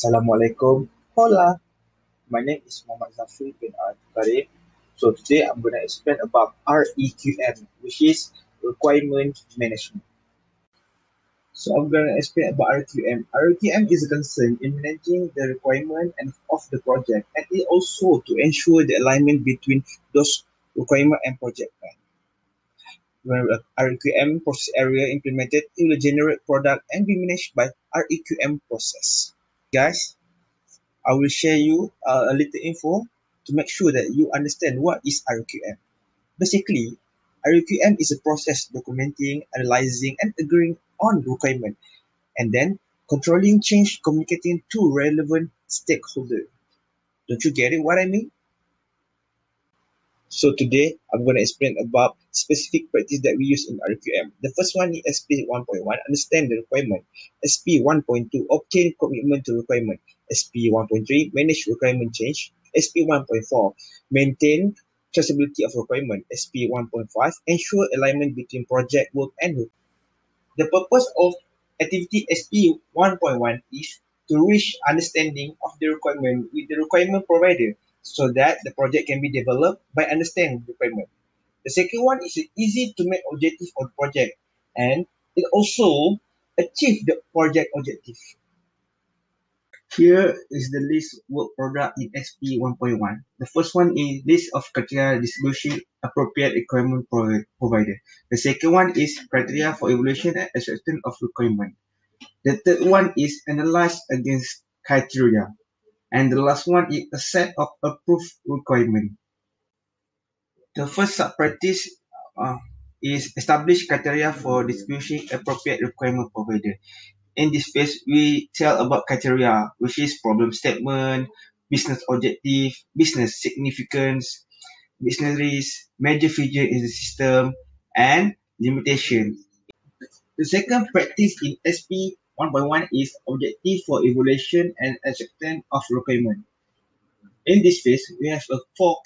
Assalamualaikum. Hola. My name is Muhammad Zafri bin Karim. So today I'm going to explain about REQM, which is Requirement Management. So I'm going to explain about REQM. REQM is a concern in managing the requirement and of the project, and it also to ensure the alignment between those requirement and project plan. When a REQM process area implemented, it will generate product and be managed by REQM process. Guys, I will share you a little info to make sure that you understand what is RQM. Basically, RQM is a process documenting, analyzing, and agreeing on requirement, and then controlling change, communicating to relevant stakeholders. Don't you get it? What I mean? So today, I'm going to explain about specific practice that we use in RQM. The first one is SP 1.1, understand the requirement. SP 1.2, obtain commitment to requirement. SP 1.3, manage requirement change. SP 1.4, maintain traceability of requirement. SP 1.5, ensure alignment between project work and work. The purpose of activity SP 1.1 is to reach understanding of the requirement with the requirement provider so that the project can be developed by understanding the requirement. The second one is easy to make objective of the project, and it also achieve the project objective. Here is the list work product in SP 1.1. The first one is list of criteria distribution appropriate requirement provider. The second one is criteria for evaluation and acceptance of requirement. The third one is analyze against criteria. And the last one is a set of approved requirement. The first sub-practice is establish criteria for distribution appropriate requirement provider. In this phase, we tell about criteria, which is problem statement, business objective, business significance, business risk, major feature in the system, and limitation. The second practice in SP 1.1 is objective for evaluation and acceptance of requirement. In this phase, we have four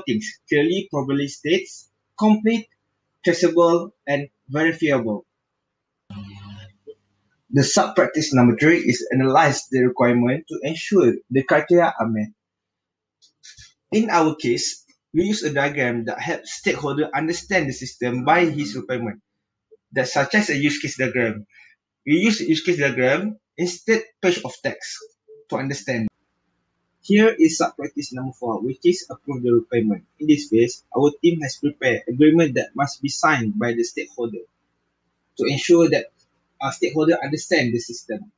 things: clearly, probably states, complete, traceable, and verifiable. The sub-practice number 3 is analyze the requirement to ensure the criteria are met. In our case, we use a diagram that helps stakeholder understand the system by his requirement. That's such as a use case diagram. We use use case diagram instead page of text to understand. Here is sub-practice number 4, which is approve the requirement. In this phase, our team has prepared agreement that must be signed by the stakeholder to ensure that our stakeholder understand the system.